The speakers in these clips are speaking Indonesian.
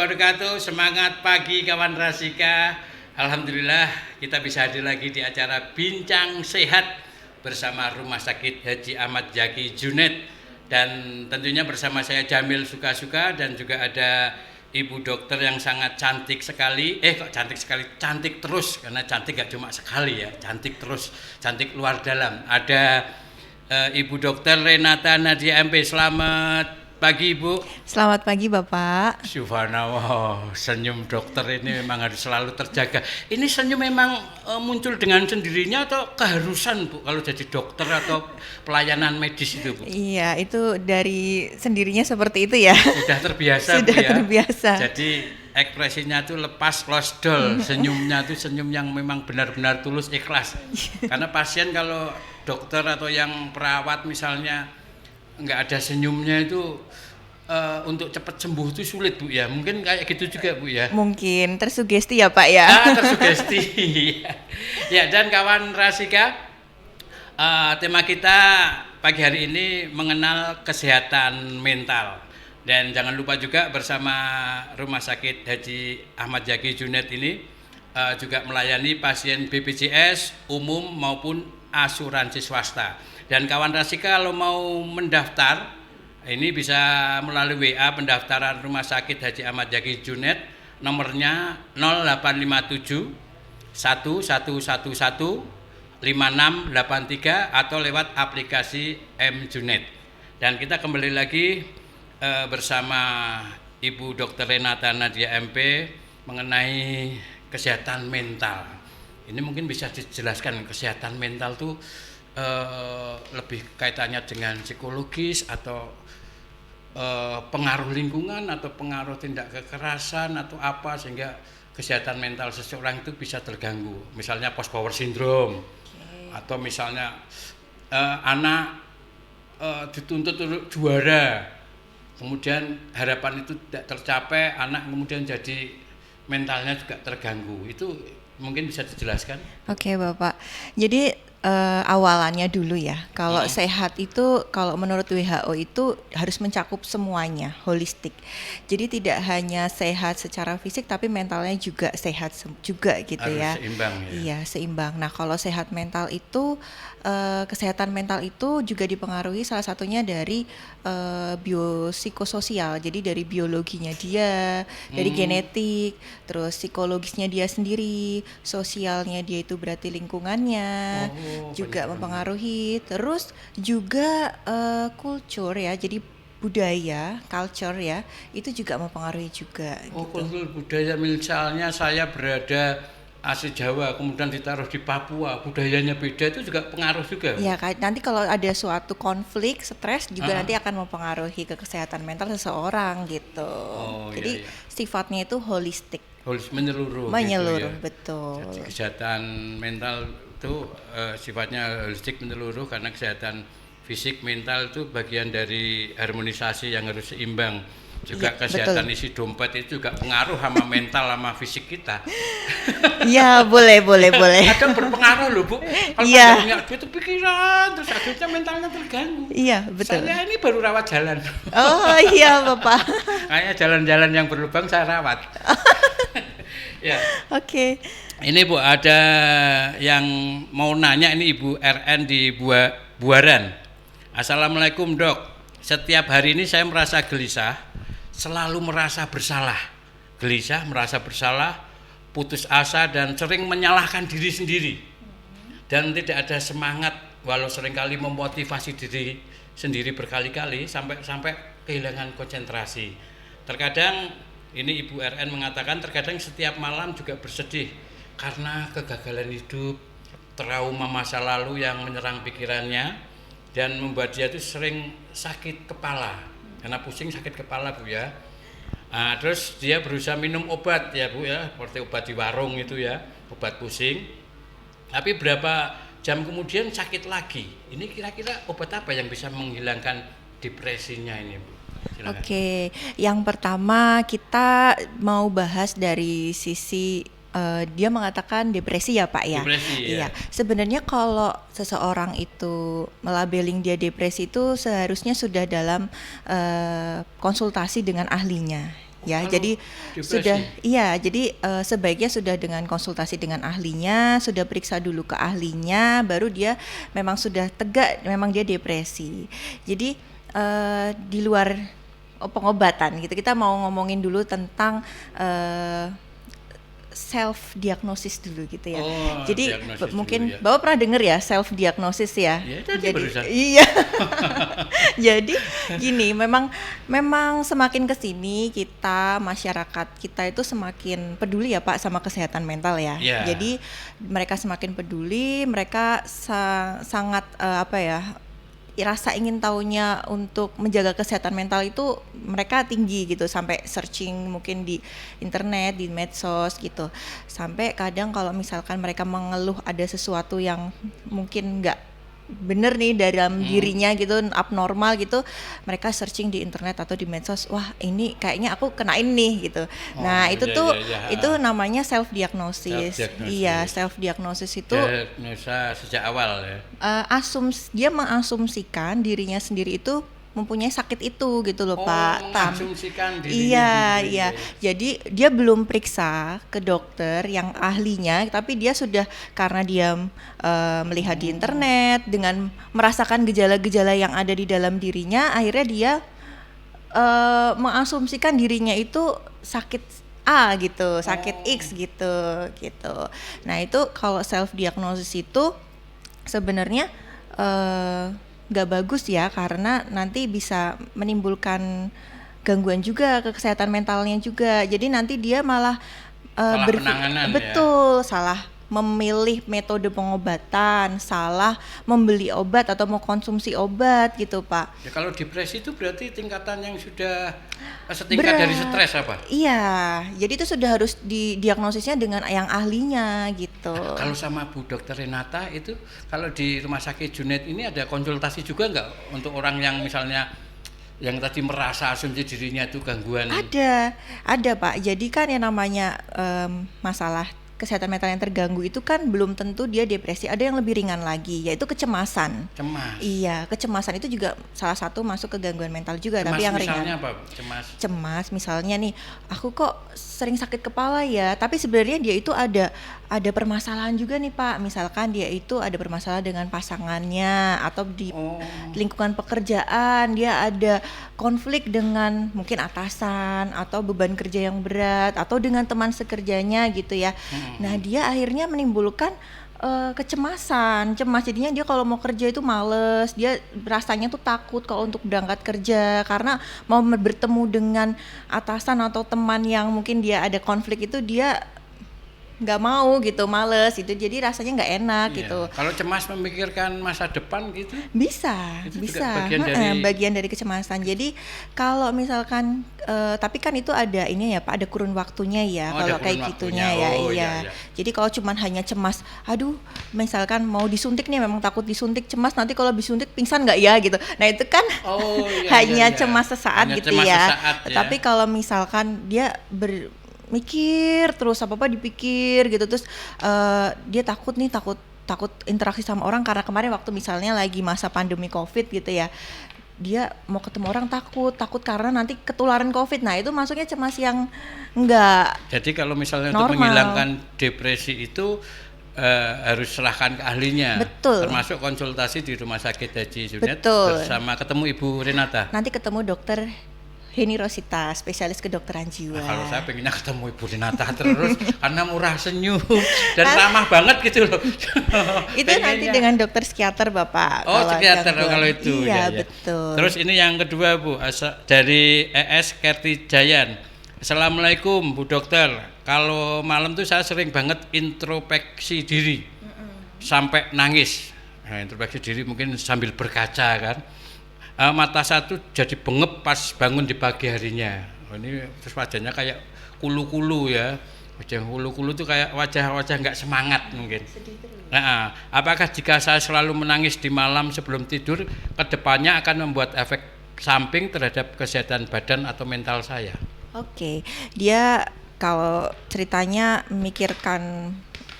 Wabarakatuh, semangat pagi kawan Rasika. Alhamdulillah kita bisa hadir lagi di acara Bincang Sehat bersama Rumah Sakit Haji Ahmad Zaki Juned. Dan tentunya bersama saya Jamil Sukasuka dan juga ada Ibu dokter yang sangat cantik sekali. Kok cantik sekali? Cantik terus, karena cantik gak cuma sekali ya, cantik terus, cantik luar dalam. Ada Ibu dokter Renata Nadia MP. Selamat pagi Ibu. Selamat pagi Bapak. Subhanallah, senyum dokter ini memang harus selalu terjaga. Ini senyum memang muncul dengan sendirinya atau keharusan Bu kalau jadi dokter atau pelayanan medis itu Bu? Iya, itu dari sendirinya seperti itu ya. Sudah terbiasa Sudah Bu ya. terbiasa. Jadi ekspresinya tuh lepas losdol, senyumnya tuh senyum yang memang benar-benar tulus ikhlas. Karena pasien kalau dokter atau yang perawat misalnya nggak ada senyumnya itu untuk cepat sembuh itu sulit Bu ya. Mungkin kayak gitu juga Bu ya. Mungkin tersugesti ya Pak ya. Tersugesti. Ya, dan kawan Rasika, tema kita pagi hari ini mengenal kesehatan mental. Dan jangan lupa juga bersama Rumah Sakit Haji Ahmad Zaki Juned ini juga melayani pasien BPJS umum maupun asuransi swasta. Dan kawan Rasika kalau mau mendaftar ini bisa melalui WA pendaftaran Rumah Sakit Haji Ahmad Zaki Juned, nomornya 0857 1111 5683 atau lewat aplikasi M Juned. Dan kita kembali lagi bersama Ibu Dr. Renata Nadia MP mengenai kesehatan mental. Ini mungkin bisa dijelaskan kesehatan mental tuh lebih kaitannya dengan psikologis atau pengaruh lingkungan atau pengaruh tindak kekerasan atau apa sehingga kesehatan mental seseorang itu bisa terganggu. Misalnya post power syndrome, atau misalnya anak dituntut untuk juara, kemudian harapan itu tidak tercapai, anak kemudian jadi mentalnya juga terganggu. Itu mungkin bisa dijelaskan? Oke Bapak. Jadi awalannya dulu ya. Kalau sehat itu, kalau menurut WHO itu harus mencakup semuanya, holistik. Jadi tidak hanya sehat secara fisik, tapi mentalnya juga sehat juga gitu ya. Harus seimbang ya. Iya, seimbang. Nah, kalau sehat mental itu, kesehatan mental itu juga dipengaruhi salah satunya dari biopsikososial. Jadi dari biologinya dia, dari genetik, terus psikologisnya dia sendiri, sosialnya dia itu berarti lingkungannya juga mempengaruhi. Terus juga culture ya, jadi budaya, culture ya, itu juga mempengaruhi juga. Kultur budaya, misalnya saya berada asli Jawa, kemudian ditaruh di Papua, budayanya beda, itu juga pengaruh juga. Ya, nanti kalau ada suatu konflik, stres juga nanti akan mempengaruhi ke kesehatan mental seseorang gitu. Jadi sifatnya itu holistik. Menyeluruh. Menyeluruh, gitu ya. betul. Jadi kesehatan mental itu sifatnya holistik, menyeluruh, karena kesehatan fisik mental itu bagian dari harmonisasi yang harus seimbang. Juga kesehatan betul. Isi dompet itu juga pengaruh sama mental sama fisik kita. Iya, boleh. Kadang berpengaruh loh Bu. Kalau punya duit itu pikiran, terus akhirnya mentalnya terganggu. Iya, betul. Saya ini baru rawat jalan. Oh iya Bapak. Kayaknya jalan-jalan yang berlubang saya rawat. Ya. Oke. Ini Bu, ada yang mau nanya, ini Ibu RN di Buaran. Assalamualaikum Dok. Setiap hari ini saya merasa gelisah, selalu merasa bersalah. Gelisah, merasa bersalah, putus asa dan sering menyalahkan diri sendiri. Dan tidak ada semangat, walau seringkali memotivasi diri sendiri berkali-kali sampai kehilangan konsentrasi. Terkadang ini Ibu RN mengatakan terkadang setiap malam juga bersedih karena kegagalan hidup, trauma masa lalu yang menyerang pikirannya dan membuat dia itu sering sakit kepala. Karena pusing, sakit kepala Bu ya. Terus dia berusaha minum obat ya Bu ya, seperti obat di warung itu ya, obat pusing. Tapi berapa jam kemudian sakit lagi. Ini kira-kira obat apa yang bisa menghilangkan depresinya ini Bu? Silakan. Oke, yang pertama kita mau bahas dari sisi dia mengatakan depresi ya Pak ya. Depresi ya. Iya. Sebenarnya kalau seseorang itu melabeling dia depresi itu seharusnya sudah dalam konsultasi dengan ahlinya. ya. Kalau Jadi depresi. sudah iya, jadi sebaiknya sudah dengan konsultasi dengan ahlinya, sudah periksa dulu ke ahlinya, baru dia memang sudah tegak memang dia depresi. Jadi di luar pengobatan gitu, kita mau ngomongin dulu tentang self diagnosis dulu gitu ya. Oh, Jadi diagnosis dulu mungkin ya. Bapak pernah dengar ya self diagnosis ya? Ya, tadi barusan. Iya. Jadi gini, memang semakin kesini kita masyarakat kita itu semakin peduli ya Pak sama kesehatan mental ya. Iya. Jadi mereka semakin peduli, mereka sangat apa ya? Rasa ingin tahunya untuk menjaga kesehatan mental itu mereka tinggi gitu, sampai searching mungkin di internet, di medsos gitu. Sampai kadang kalau misalkan mereka mengeluh ada sesuatu yang mungkin nggak bener nih dalam dirinya gitu, abnormal gitu, mereka searching di internet atau di medsos, wah ini kayaknya aku kena ini gitu. Nah itu iya, tuh iya, iya. itu namanya self diagnosis. Self-diagnosis. Iya, self diagnosis itu Diagnosa sejak awal ya. dia mengasumsikan dirinya sendiri itu mempunyai sakit itu gitu loh Pak. Mengasumsikan dirinya Iya, sendiri, iya. ya. Jadi dia belum periksa ke dokter yang ahlinya, tapi dia sudah karena dia melihat di internet dengan merasakan gejala-gejala yang ada di dalam dirinya, akhirnya dia mengasumsikan dirinya itu sakit A gitu, sakit X gitu, gitu. Nah itu kalau self diagnosis itu sebenarnya nggak bagus ya, karena nanti bisa menimbulkan gangguan juga ke kesehatan mentalnya juga. Jadi nanti dia malah Salah penanganan ya. betul, salah memilih metode pengobatan, salah membeli obat atau mau konsumsi obat gitu Pak. Ya, kalau depresi itu berarti tingkatan yang sudah setingkat dari stres apa? Iya, jadi itu sudah harus didiagnosisnya dengan yang ahlinya gitu. Kalau sama Bu Dokter Renata itu, kalau di Rumah Sakit Junaid ini ada konsultasi juga nggak untuk orang yang misalnya yang tadi merasa asumsi dirinya itu gangguan? Ada Pak. Jadi kan yang namanya masalah kesehatan mental yang terganggu itu kan belum tentu dia depresi, ada yang lebih ringan lagi, yaitu kecemasan. Cemas. Iya, kecemasan itu juga salah satu masuk ke gangguan mental juga, Cemas tapi yang misalnya ringan. apa? Cemas. Cemas misalnya nih, aku kok sering sakit kepala ya, tapi sebenarnya dia itu ada permasalahan juga nih Pak. Misalkan dia itu ada permasalahan dengan pasangannya, atau di lingkungan pekerjaan dia ada konflik dengan mungkin atasan atau beban kerja yang berat, atau dengan teman sekerjanya gitu ya. Nah dia akhirnya menimbulkan kecemasan, cemas, jadinya dia kalau mau kerja itu males, dia rasanya tuh takut kalau untuk berangkat kerja karena mau bertemu dengan atasan atau teman yang mungkin dia ada konflik itu dia nggak mau gitu, males itu, jadi rasanya nggak enak Iya. gitu. Kalau cemas memikirkan masa depan gitu? Bisa, Itu juga bisa. bagian Bagian dari- dari kecemasan. Jadi kalau misalkan, tapi kan itu ada ini ya Pak, ada kurun waktunya ya. Oh, ada Kalau kurun kayak waktunya. gitunya ya, Oh, iya. iya. Jadi kalau cuman hanya cemas, aduh, misalkan mau disuntik nih, memang takut disuntik, cemas nanti kalau disuntik pingsan nggak ya gitu. Nah itu kan Oh, iya, hanya iya, iya. cemas sesaat Hanya gitu cemas ya. sesaat ya. Tapi kalau misalkan dia mikir terus, apa dipikir gitu, terus dia takut nih, takut interaksi sama orang, karena kemarin waktu misalnya lagi masa pandemi COVID gitu ya, dia mau ketemu orang takut karena nanti ketularan COVID. Nah itu masuknya cemas yang enggak Jadi kalau misalnya untuk normal. menghilangkan depresi itu harus serahkan ke ahlinya. Betul. Termasuk konsultasi di Rumah Sakit Haji Junaid Betul. bersama ketemu Ibu Renata. Nanti ketemu dokter Heni Rosita, spesialis kedokteran jiwa. Nah, kalau saya pengennya ketemu Ibu Renata terus karena murah senyum dan ramah banget gitu loh. Itu nanti dengan dokter psikiater Bapak. Oh, psikiater gangguan. kalau itu. Iya, ya, ya. betul. Terus ini yang kedua Bu, dari ES Kerti Jayan. Assalamualaikum Bu Dokter. Kalau malam tuh saya sering banget introspeksi diri sampai nangis. Nah, introspeksi diri mungkin sambil berkaca kan. Mata satu jadi bengep pas bangun di pagi harinya. Oh, ini terus wajahnya kayak kulu-kulu ya. Wajah kulu-kulu tuh kayak wajah-wajah nggak semangat mungkin. Nah, apakah jika saya selalu menangis di malam sebelum tidur, kedepannya akan membuat efek samping terhadap kesehatan badan atau mental saya? Oke, dia kalau ceritanya memikirkan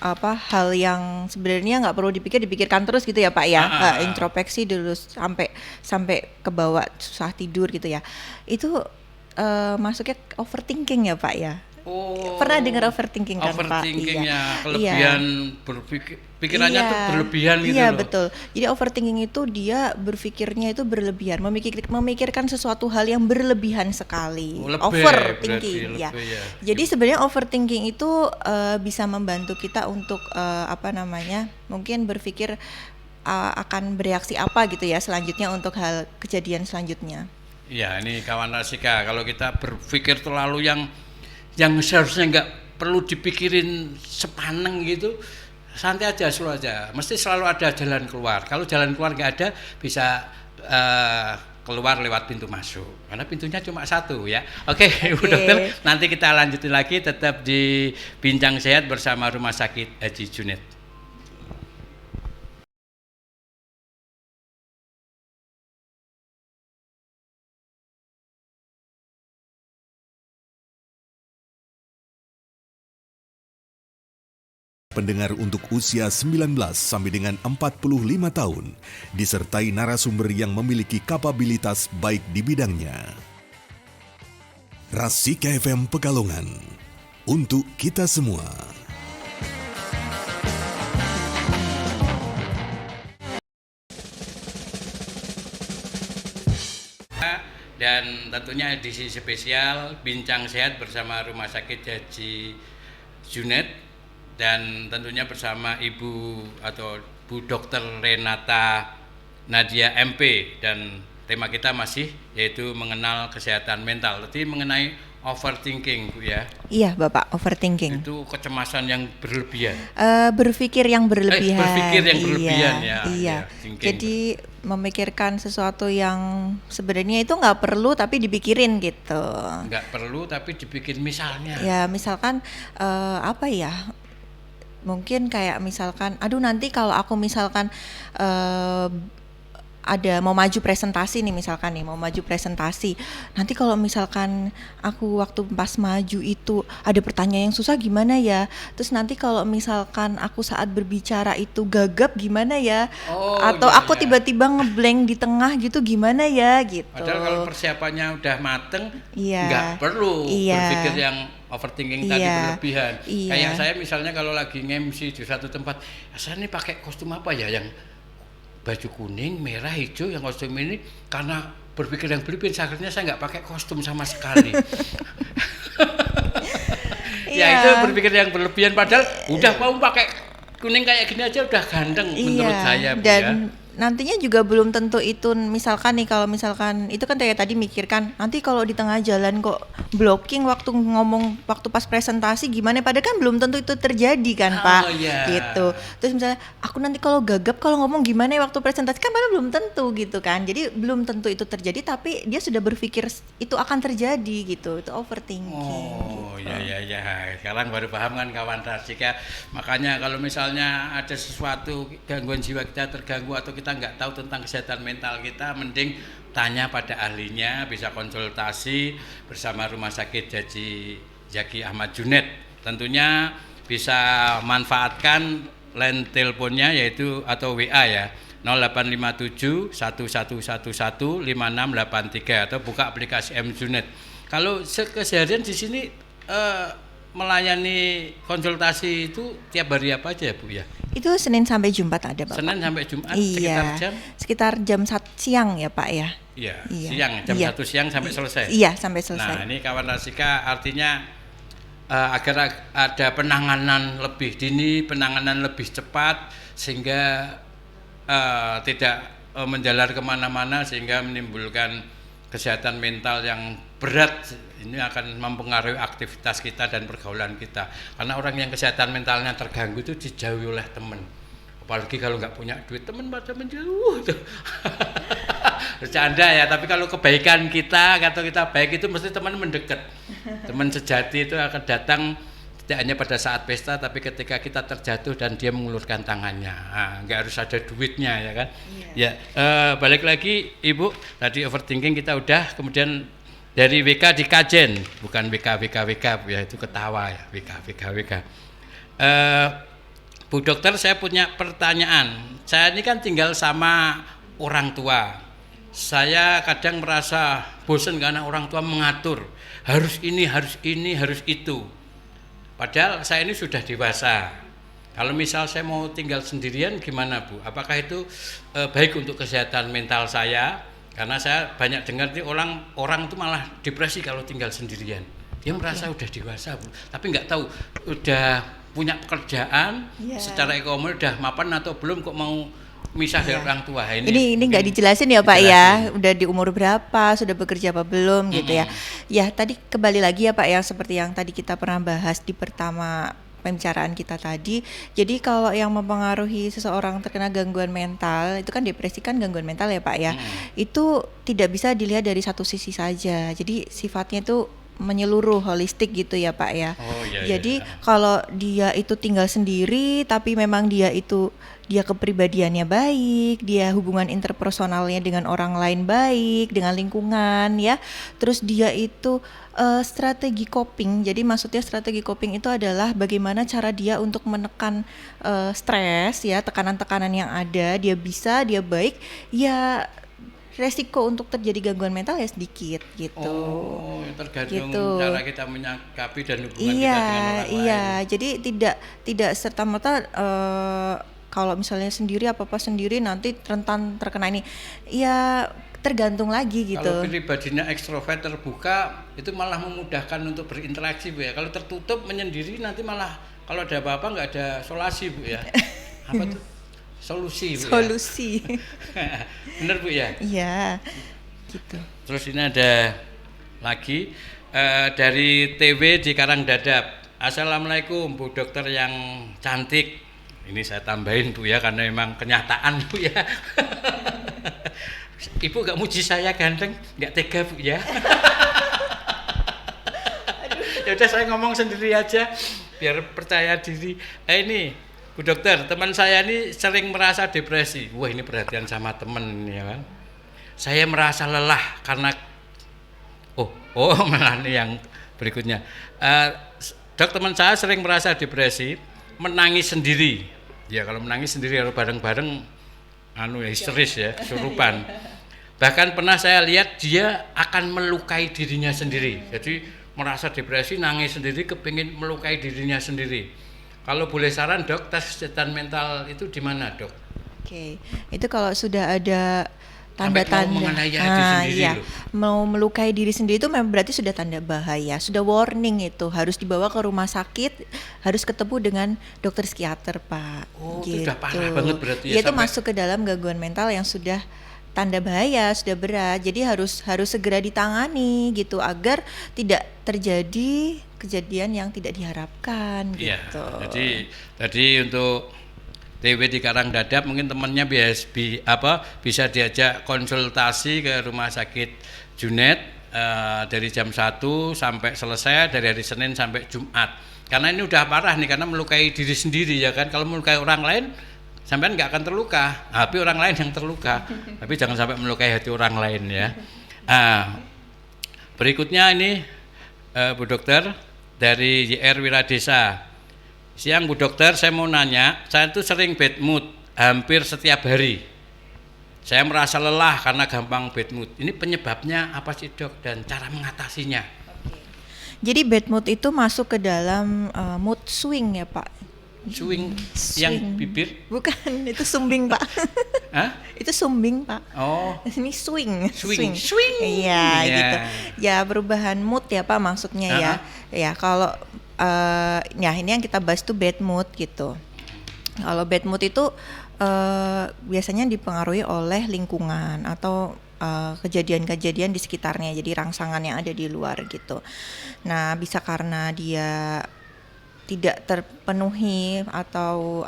apa hal yang sebenarnya nggak perlu dipikirkan terus gitu ya Pak ya. Introspeksi dulu sampai ke bawah susah tidur gitu ya. Itu masuknya overthinking ya Pak ya. Oh, Pernah dengar overthinking kan Pak? overthinkingnya, Iya. kelebihan pikirannya tuh Iya, berlebihan gitu iya loh. betul. Jadi overthinking itu dia berpikirnya itu berlebihan, memikirkan sesuatu hal yang berlebihan sekali. Oh, lebih Overthinking, berarti, ya. lebih ya. Jadi sebenarnya overthinking itu bisa membantu kita untuk mungkin berpikir akan bereaksi apa gitu ya selanjutnya untuk hal kejadian selanjutnya. Iya, ini kawan Rasika, kalau kita berpikir terlalu yang seharusnya nggak perlu dipikirin sepaneng gitu, santai aja, slow aja. Mesti selalu ada jalan keluar. Kalau jalan keluar nggak ada, bisa keluar lewat pintu masuk. Karena pintunya cuma satu ya. Oke, Ibu Dokter, nanti kita lanjutin lagi tetap di Bincang Sehat bersama Rumah Sakit Haji Junet. Pendengar untuk usia 19 sampai dengan 45 tahun, disertai narasumber yang memiliki kapabilitas baik di bidangnya. Rasika FM Pekalongan, untuk kita semua. Dan tentunya edisi spesial Bincang Sehat bersama Rumah Sakit Haji Junet, dan tentunya bersama Ibu atau Bu Dokter Renata Nadia MP, dan tema kita masih yaitu mengenal kesehatan mental. Tadi mengenai overthinking, Bu ya. Iya, Bapak, overthinking. Itu kecemasan yang berlebihan. Berpikir yang berlebihan. Berpikir yang berlebihan iya, ya. Iya. Thinking. Jadi memikirkan sesuatu yang sebenarnya itu nggak perlu tapi dipikirin gitu. Nggak perlu tapi dibikin misalnya. Ya, misalkan apa ya? Mungkin kayak misalkan, aduh nanti kalau aku misalkan ada mau maju presentasi nih misalkan nih, mau maju presentasi. Nanti kalau misalkan aku waktu pas maju itu ada pertanyaan yang susah gimana ya? Terus nanti kalau misalkan aku saat berbicara itu gagap gimana ya? Oh, Atau iya, aku iya. tiba-tiba ngeblank di tengah gitu gimana ya gitu. Padahal kalau persiapannya udah mateng, Iya. nggak perlu Iya. berpikir yang overthinking tadi Iya. berlebihan. Iya. Kayak saya misalnya kalau lagi nge-MC di satu tempat, saya ini pakai kostum apa ya, yang baju kuning, merah, hijau, yang kostum ini, karena berpikir yang berlebihan, akhirnya saya nggak pakai kostum sama sekali. Ya Iya. itu berpikir yang berlebihan, padahal udah mau pakai kuning kayak gini aja udah ganteng menurut saya, Bu, dan ya. nantinya juga belum tentu itu, misalkan nih kalau misalkan itu kan kayak tadi mikirkan nanti kalau di tengah jalan kok blocking waktu ngomong waktu pas presentasi gimana, padahal kan belum tentu itu terjadi kan Pak, iya. gitu. Terus misalnya aku nanti kalau gagap kalau ngomong gimana ya waktu presentasi, kan padahal belum tentu gitu kan, jadi belum tentu itu terjadi tapi dia sudah berpikir itu akan terjadi gitu, itu overthinking. Oh, ya, sekarang baru paham kan kawan Rasika. Makanya kalau misalnya ada sesuatu gangguan jiwa kita terganggu atau kita nggak tahu tentang kesehatan mental kita, mending tanya pada ahlinya, bisa konsultasi bersama Rumah Sakit Haji Zaki Ahmad Junet. Tentunya bisa manfaatkan line teleponnya yaitu atau WA ya, 0857 1111 5683, atau buka aplikasi M Junet. Kalau keseharian di sini melayani konsultasi itu tiap hari apa aja ya, Bu ya? Itu Senin sampai Jumat ada Bapak. Senin sampai Jumat Iya, sekitar jam 1 siang ya Pak ya. Iya, Iya. siang jam Iya. 1 siang sampai selesai. Iya, sampai selesai. Nah, ini kawan Rasika, artinya agar ada penanganan lebih dini, penanganan lebih cepat, sehingga tidak menjalar kemana-mana, sehingga menimbulkan kesehatan mental yang berat. Ini akan mempengaruhi aktivitas kita dan pergaulan kita. Karena orang yang kesehatan mentalnya terganggu itu dijauhi oleh teman. Apalagi kalau nggak punya duit, teman pada menjauh tuh. Bercanda ya, tapi kalau kebaikan kita, atau kita baik itu mesti teman mendekat. Teman sejati itu akan datang tidak hanya pada saat pesta, tapi ketika kita terjatuh dan dia mengulurkan tangannya. Nah, nggak harus ada duitnya ya kan. Ya, balik lagi Ibu, tadi overthinking kita udah, kemudian dari WK di Kajen, bukan WK ya, itu ketawa ya, WK. Bu Dokter, saya punya pertanyaan. Saya ini kan tinggal sama orang tua. saya kadang merasa bosan karena orang tua mengatur harus ini, harus ini, harus itu. Padahal saya ini sudah dewasa. Kalau misal saya mau tinggal sendirian gimana Bu? Apakah itu baik untuk kesehatan mental saya? Karena saya banyak dengar nih orang itu malah depresi kalau tinggal sendirian. Dia merasa udah dewasa Bu, tapi nggak tahu udah punya pekerjaan, secara ekonomi udah mapan atau belum kok mau misah dari orang tua. Ini nggak dijelasin ya Pak ya, udah di umur berapa, sudah bekerja apa belum gitu ya. Ya tadi kembali lagi ya Pak ya, seperti yang tadi kita pernah bahas di pertama pembicaraan kita tadi. Jadi kalau yang mempengaruhi seseorang terkena gangguan mental, itu kan depresi kan gangguan mental ya Pak ya. Itu tidak bisa dilihat dari satu sisi saja. Jadi sifatnya itu menyeluruh, holistik gitu ya Pak ya. Jadi kalau dia itu tinggal sendiri tapi memang dia kepribadiannya baik, dia hubungan interpersonalnya dengan orang lain baik, dengan lingkungan ya. Terus dia itu strategi coping. Jadi maksudnya strategi coping itu adalah bagaimana cara dia untuk menekan stres ya, tekanan-tekanan yang ada, dia baik ya. Resiko untuk terjadi gangguan mental ya sedikit gitu. Oh, tergantung gitu. Cara kita menyikapi dan hubungan kita dengan orang lain. Iya, jadi tidak serta-merta kalau misalnya sendiri apa-apa sendiri nanti rentan terkena ini. Ya tergantung lagi gitu. Kalau pribadinya ekstrovert terbuka itu malah memudahkan untuk berinteraksi Bu ya. Kalau tertutup menyendiri nanti malah kalau ada apa-apa nggak ada solusi Bu ya. Apa tuh? Solusi. Ya? Bener Bu ya? Iya gitu. Terus ini ada lagi dari TW di Karangdadap. Assalamualaikum Bu dokter yang cantik. Ini saya tambahin Bu ya, karena memang kenyataan Bu ya. Ibu gak muji saya ganteng, gak tega Bu ya. Ya udah saya ngomong sendiri aja biar percaya diri. Ini Bu dokter, teman saya ini sering merasa depresi. Wah ini perhatian sama teman ya kan. Saya merasa lelah karena malah ini yang berikutnya. Dok, teman saya sering merasa depresi, menangis sendiri. Ya kalau menangis sendiri harus bareng-bareng, histeris ya, kesurupan. Bahkan pernah saya lihat dia akan melukai dirinya sendiri. Jadi merasa depresi, nangis sendiri, kepingin melukai dirinya sendiri. Kalau boleh saran Dok, tes kesehatan mental itu di mana Dok? Oke, itu kalau sudah ada tanda-tanda mau melukai diri sendiri itu memang berarti sudah tanda bahaya, sudah warning, itu harus dibawa ke rumah sakit, harus ketemu dengan dokter psikiater Pak. Gitu. Itu udah parah banget berarti ya. Itu masuk ke dalam gangguan mental yang sudah tanda bahaya, sudah berat. Jadi harus segera ditangani gitu agar tidak terjadi kejadian yang tidak diharapkan gitu. Jadi tadi untuk TW di Karangdadap mungkin temannya bisa diajak konsultasi ke rumah sakit Junet dari jam 1 sampai selesai, dari hari Senin sampai Jumat. Karena ini udah parah nih, karena melukai diri sendiri ya kan. Kalau melukai orang lain sampean nggak akan terluka, tapi orang lain yang terluka. Tapi jangan sampai melukai hati orang lain ya. Berikutnya ini Bu dokter dari YR Wiradesa. Siang Bu dokter, saya mau nanya, saya itu sering bad mood hampir setiap hari. Saya merasa lelah karena gampang bad mood. Ini penyebabnya apa sih Dok dan cara mengatasinya? Jadi bad mood itu masuk ke dalam mood swing ya Pak. Swing yang bibir? Bukan, itu sumbing Pak. Hah? Itu sumbing Pak. Oh. Ini swing. Iya gitu. Ya perubahan mood ya Pak maksudnya ya. Ya kalau ini yang kita bahas tuh bad mood gitu. Kalau bad mood itu biasanya dipengaruhi oleh lingkungan atau kejadian-kejadian di sekitarnya. Jadi rangsangan yang ada di luar gitu. Nah bisa karena dia tidak terpenuhi atau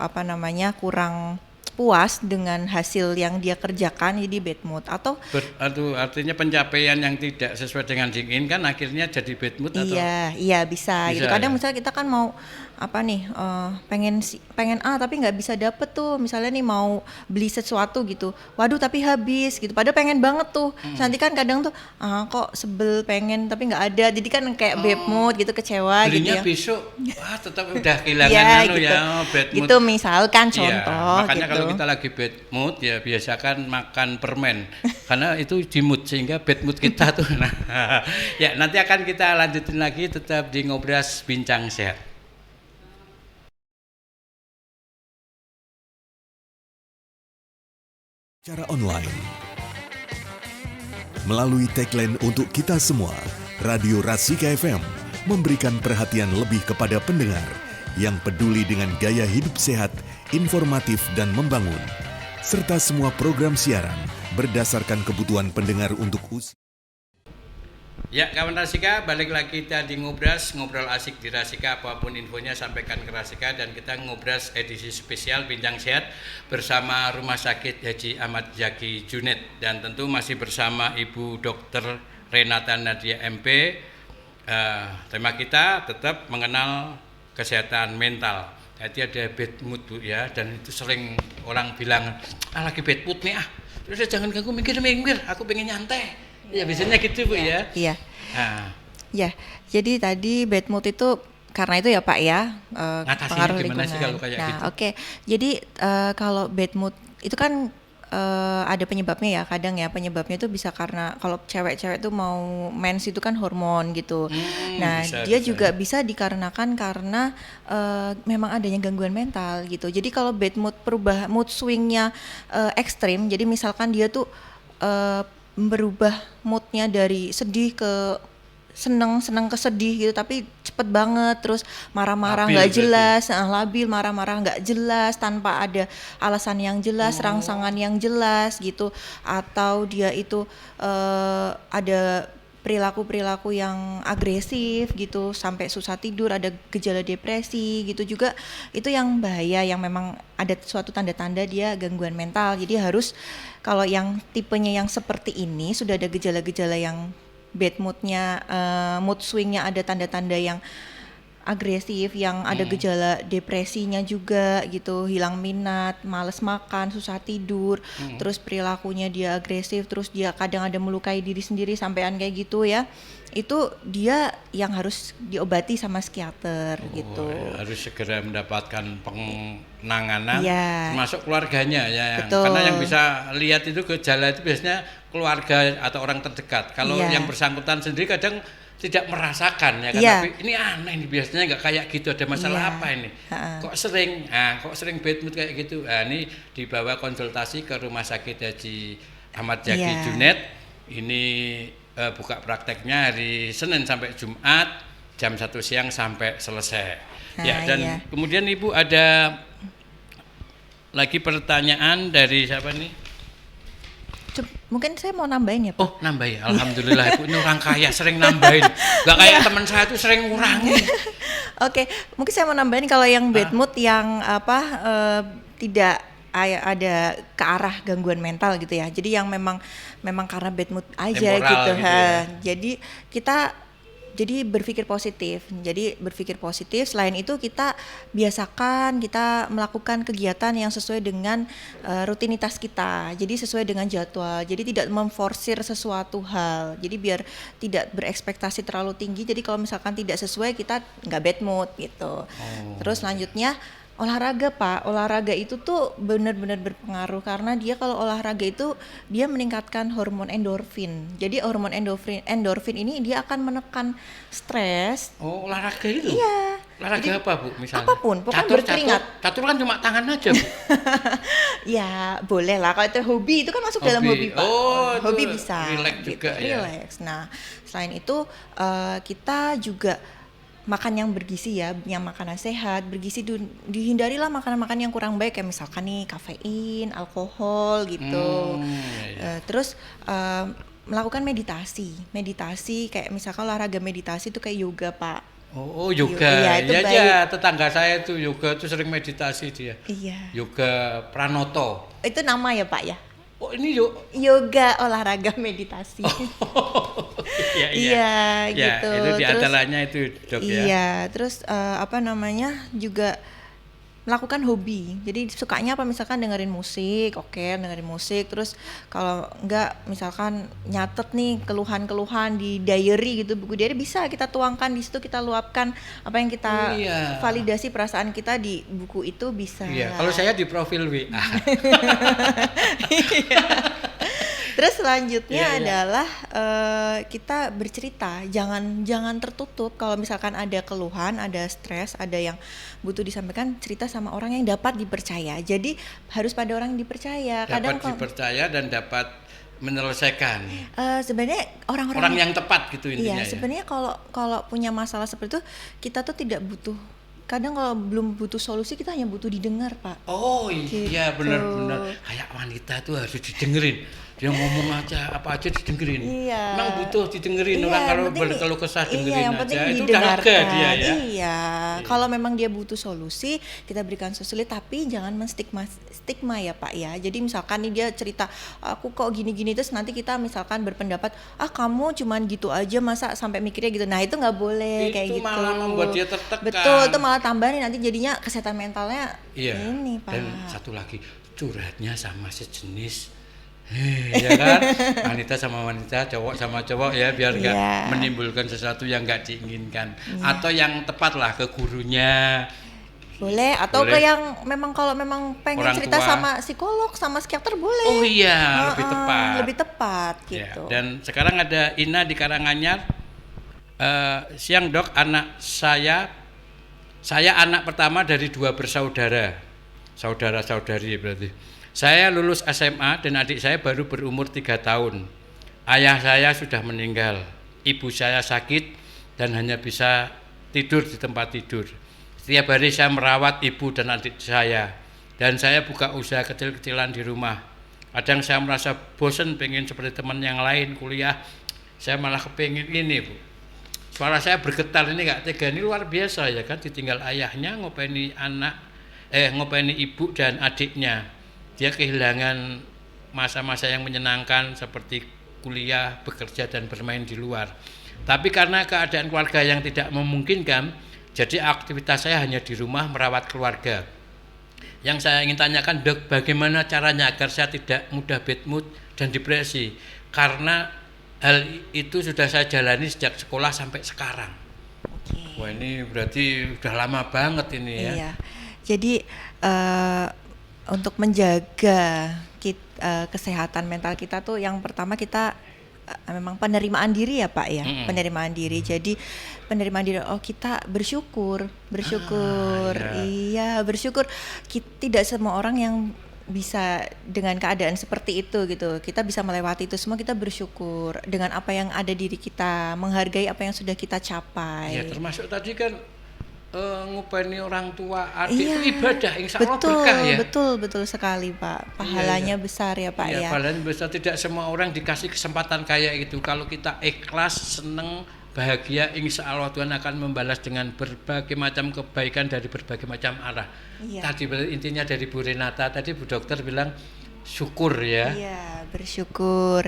kurang puas dengan hasil yang dia kerjakan, jadi bad mood atau artinya pencapaian yang tidak sesuai dengan diinginkan akhirnya jadi bad mood atau iya bisa gitu. Kadang misalnya kita kan mau pengen A tapi nggak bisa dapet tuh, misalnya nih mau beli sesuatu gitu, waduh tapi habis gitu, padahal pengen banget tuh. Nanti kan kadang tuh kok sebel pengen tapi nggak ada, jadi kan kayak bad mood gitu, kecewa belinya gitu ya. Besok tetap udah kehilangan gitu. bad mood gitu misalkan contoh makanya gitu. Kalau kalau kita lagi bad mood ya biasakan makan permen karena itu di mood sehingga bad mood kita tuh. Nah, ya nanti akan kita lanjutin lagi tetap di Ngobras Bincang Sehat. Secara online. Melalui tagline untuk kita semua, Radio Rasika FM memberikan perhatian lebih kepada pendengar yang peduli dengan gaya hidup sehat, informatif dan membangun, serta semua program siaran berdasarkan kebutuhan pendengar untuk usia. Ya kawan Rasika, balik lagi kita di Ngobras, ngobrol asik di Rasika, apapun infonya sampaikan ke Rasika, dan kita Ngobras edisi spesial Bincang Sehat bersama Rumah Sakit Haji Ahmad Zaki Junet, dan tentu masih bersama Ibu Dr. Renata Nadia MP. Tema kita tetap mengenal kesehatan mental. Jadi ada bad mood Bu ya, dan itu sering orang bilang lagi bad mood nih terus jangan ganggu mikir-mikir, aku pengen nyantai. Ya biasanya gitu Bu ya. Iya. Nah, Ya, jadi tadi bad mood itu karena itu ya Pak ya, ngatasinnya pengaruh gimana lingkungan. sih kalau kayak Nah, gitu? oke. Jadi kalau bad mood itu kan ada penyebabnya ya. Kadang ya penyebabnya itu bisa karena kalau cewek-cewek tuh mau mens itu kan hormon gitu. Nah, dia juga bisa dikarenakan karena memang adanya gangguan mental gitu. Jadi kalau bad mood perubahan mood swingnya ekstrim, jadi misalkan dia tuh berubah moodnya dari sedih ke seneng ke sedih gitu, tapi cepet banget, terus marah-marah nggak jelas, labil, marah-marah nggak jelas tanpa ada alasan yang jelas, rangsangan yang jelas gitu, atau dia itu ada perilaku-perilaku yang agresif gitu, sampai susah tidur, ada gejala depresi gitu juga, itu yang bahaya, yang memang ada suatu tanda-tanda dia gangguan mental. Jadi harus, kalau yang tipenya yang seperti ini sudah ada gejala-gejala yang bad moodnya, mood swingnya ada tanda-tanda yang agresif, yang ada gejala depresinya juga gitu, hilang minat, males makan, susah tidur, terus perilakunya dia agresif, terus dia kadang ada melukai diri sendiri sampean kayak gitu ya, itu dia yang harus diobati sama psikiater gitu. Harus segera mendapatkan penanganan, termasuk keluarganya ya. Betul. Karena yang bisa lihat itu gejala itu biasanya keluarga atau orang terdekat. Kalau yang bersangkutan sendiri kadang tidak merasakan ya kan, tapi ini aneh ini biasanya nggak kayak gitu, ada masalah apa ini? Kok sering bad mood kayak gitu? Ini dibawa konsultasi ke Rumah Sakit Haji Ahmad Zaki Junet. Ini buka prakteknya hari Senin sampai Jumat jam 1 siang sampai selesai. Kemudian Ibu ada lagi pertanyaan dari siapa nih? Mungkin saya mau nambahin ya Pak. Oh nambahin, alhamdulillah Ibu ini orang kaya, sering nambahin. Gak kayak teman saya tuh sering ngurangin. Oke, mungkin saya mau nambahin kalau yang bad mood yang tidak ada ke arah gangguan mental gitu ya. Jadi yang memang karena bad mood aja temporal gitu. ya. Jadi kita berpikir positif. Selain itu kita biasakan kita melakukan kegiatan yang sesuai dengan rutinitas kita. Jadi sesuai dengan jadwal. Jadi tidak memforsir sesuatu hal. Jadi biar tidak berekspektasi terlalu tinggi. Jadi kalau misalkan tidak sesuai, kita nggak bad mood gitu. Terus selanjutnya olahraga Pak, olahraga itu tuh benar-benar berpengaruh, karena dia kalau olahraga itu dia meningkatkan hormon endorfin. Jadi hormon endorfin ini dia akan menekan stres. Oh olahraga itu? Iya. Olahraga jadi, apa Bu misalnya? Apapun, pokoknya berkeringat. Catur kan cuma tangan aja Bu. Ya boleh lah, kalau itu hobi itu kan masuk dalam hobi Pak. Hobi bisa. Relax juga ya. Relax. Nah selain itu kita juga makan yang bergizi ya, yang makanan sehat, bergizi, dihindarilah makanan-makanan yang kurang baik, kayak misalkan nih kafein, alkohol gitu. Terus melakukan meditasi kayak misalkan olahraga meditasi itu kayak yoga Pak. Oh yoga, iya tetangga saya tuh yoga tuh sering meditasi dia. Iya. Yoga Pranoto. Itu nama ya Pak ya? Oh ini yoga olahraga meditasi. Iya gitu. Itu diantaranya itu Dok ya. Iya, terus juga melakukan hobi. Jadi sukanya apa, misalkan dengerin musik, dengerin musik. Terus kalau enggak misalkan nyatet nih keluhan-keluhan di diary gitu, buku diary, bisa kita tuangkan di situ, kita luapkan apa yang kita Iya. validasi perasaan kita di buku itu bisa. Iya, kalau saya di profil WA. Terus selanjutnya Iya, iya. adalah kita bercerita, jangan tertutup. Kalau misalkan ada keluhan, ada stres, ada yang butuh disampaikan, cerita sama orang yang dapat dipercaya. Jadi harus pada orang yang dipercaya. Dapat dipercaya dan dapat menyelesaikan. Sebenarnya Orang orang-orang yang tepat gitu intinya iya, ya. sebenarnya kalau punya masalah seperti itu, kita tuh tidak butuh. Kadang kalau belum butuh solusi, kita hanya butuh didengar, Pak. Oh iya, Gitu. benar-benar. Kayak wanita tuh harus didengerin. Dia ngomong aja apa aja didengerin. Iya. Memang butuh didengerin. Iya, Orang kalau yang penting berkeluh kesah dengerin iya, yang aja. penting Itu udah lega didengarkan. dia ya. Iya. Kalau memang dia butuh solusi, kita berikan solusi, tapi jangan stigma ya, Pak ya. Jadi misalkan nih dia cerita, aku kok gini-gini, terus nanti kita misalkan berpendapat, kamu cuman gitu aja, masa sampai mikirnya gitu. Nah, itu nggak boleh kayak Itu gitu. malah membuat dia tertekan. Betul, itu malah tambahin nanti jadinya kesehatan mentalnya Iya. ini, Pak. Dan satu lagi, curhatnya sama sejenis. Ya kan, wanita sama wanita, cowok sama cowok ya, biar nggak Iya. menimbulkan sesuatu yang nggak diinginkan. Atau yang tepat lah ke gurunya. Boleh, atau Boleh. ke yang memang kalau memang pengen Orang cerita tua. sama psikolog, sama psikiater boleh. Oh iya, lebih tepat. Lebih tepat Ya, gitu. dan sekarang ada Ina di Karanganyar. Siang Dok, saya anak pertama dari 2 bersaudara, saudara-saudari berarti. Saya lulus SMA dan adik saya baru berumur 3 tahun. Ayah saya sudah meninggal, ibu saya sakit dan hanya bisa tidur di tempat tidur. Setiap hari saya merawat ibu dan adik saya, dan saya buka usaha kecil-kecilan di rumah. Kadang saya merasa bosan pengen seperti teman yang lain kuliah, saya malah kepengin ini Bu. Suara saya bergetar ini nggak tega, ini luar biasa ya kan, ditinggal ayahnya, ngopeni ibu dan adiknya. Dia kehilangan masa-masa yang menyenangkan seperti kuliah, bekerja dan bermain di luar. Tapi karena keadaan keluarga yang tidak memungkinkan, jadi aktivitas saya hanya di rumah merawat keluarga. Yang saya ingin tanyakan Dok, bagaimana caranya agar saya tidak mudah bad mood dan depresi? Karena hal itu sudah saya jalani sejak sekolah sampai sekarang. Oke. Wah, ini berarti udah lama banget ini ya. Iya. Jadi untuk menjaga kesehatan mental kita tuh, yang pertama kita memang penerimaan diri ya Pak ya. Penerimaan diri. Jadi penerimaan diri, kita bersyukur. Ya. Iya, bersyukur. Tidak semua orang yang bisa dengan keadaan seperti itu gitu. Kita bisa melewati itu semua, kita bersyukur dengan apa yang ada diri kita, menghargai apa yang sudah kita capai. Ya, termasuk tadi kan ngupeni orang tua adik Iya, itu ibadah, insya Allah berkah ya. Betul sekali Pak. Pahalanya besar ya Pak ya. Pahalanya besar, tidak semua orang dikasih kesempatan kayak itu. Kalau kita ikhlas, seneng, bahagia, insya Allah Tuhan akan membalas dengan berbagai macam kebaikan dari berbagai macam arah. Iya. Tadi intinya dari Bu Renata, tadi Bu Dokter bilang syukur ya. Iya, bersyukur.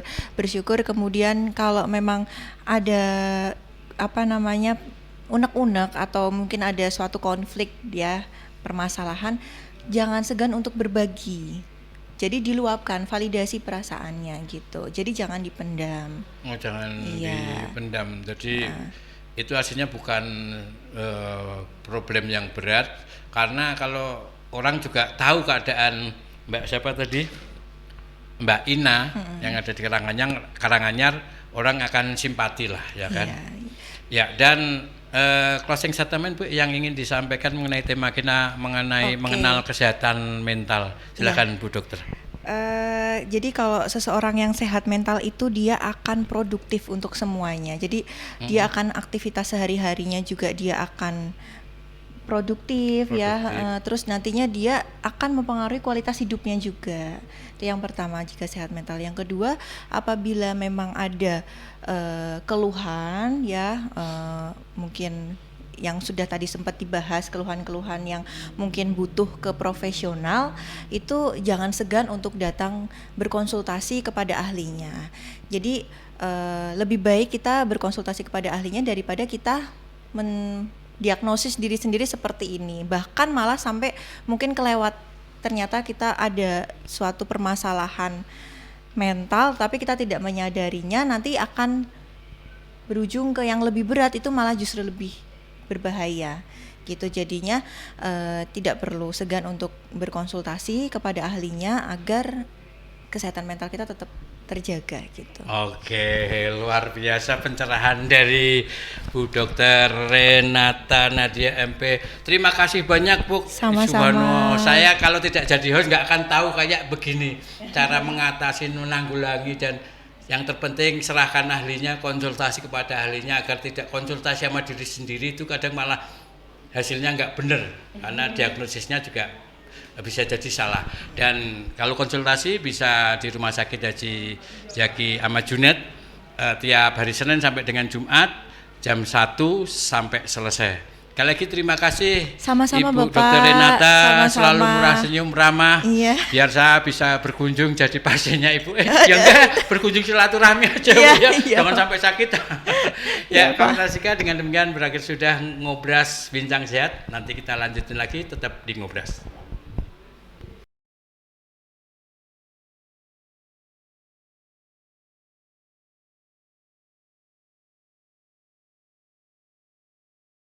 Kemudian kalau memang ada unek-unek atau mungkin ada suatu konflik ya, permasalahan, jangan segan untuk berbagi. Jadi diluapkan, validasi perasaannya gitu. Jadi jangan dipendam. Jangan Iya. dipendam. Jadi itu aslinya bukan problem yang berat, karena kalau orang juga tahu keadaan Mbak siapa tadi, Mbak Ina yang ada di Karanganyar, orang akan simpati lah ya kan. Iya. Ya, dan closing statement Bu yang ingin disampaikan mengenai tema kita mengenai Oke. mengenal kesehatan mental. Silakan Bu Dokter. Jadi kalau seseorang yang sehat mental itu dia akan produktif untuk semuanya. Jadi dia akan aktivitas sehari-harinya juga dia akan produktif. Ya. Terus nantinya dia akan mempengaruhi kualitas hidupnya juga. Itu yang pertama jika sehat mental. Yang kedua, apabila memang ada keluhan ya, mungkin yang sudah tadi sempat dibahas, keluhan-keluhan yang mungkin butuh ke profesional, itu jangan segan untuk datang berkonsultasi kepada ahlinya. Jadi lebih baik kita berkonsultasi kepada ahlinya daripada kita diagnosis diri sendiri seperti ini, bahkan malah sampai mungkin kelewat, ternyata kita ada suatu permasalahan mental tapi kita tidak menyadarinya, nanti akan berujung ke yang lebih berat, itu malah justru lebih berbahaya gitu. Jadinya tidak perlu segan untuk berkonsultasi kepada ahlinya agar kesehatan mental kita tetap terjaga gitu. Oke, luar biasa pencerahan dari Bu Dr. Renata Nadia MP. Terima kasih banyak Bu. Sama-sama. Saya kalau tidak jadi host nggak akan tahu kayak begini cara mengatasi, menanggulangi, dan yang terpenting serahkan ahlinya, konsultasi kepada ahlinya agar tidak konsultasi sama diri sendiri, itu kadang malah hasilnya nggak benar karena diagnosisnya juga bisa jadi salah. Dan kalau konsultasi bisa di Rumah Sakit Haji Zaki Ahmad Junet tiap hari Senin sampai dengan Jumat jam 1 sampai selesai. Sekali lagi terima kasih. Sama-sama Ibu Bapak. Dr. Renata, Sama-sama. selalu murah senyum ramah. Iya. Biar saya bisa berkunjung jadi pasiennya Ibu. Ya enggak, berkunjung silaturahmi aja Iya, Bu ya. iya, Jangan Pak. sampai sakit. Iya, Ya, Pak Pak. Rasika, dengan demikian berakhir sudah Ngobras Bincang Sehat. Nanti kita lanjutin lagi, tetap di Ngobras.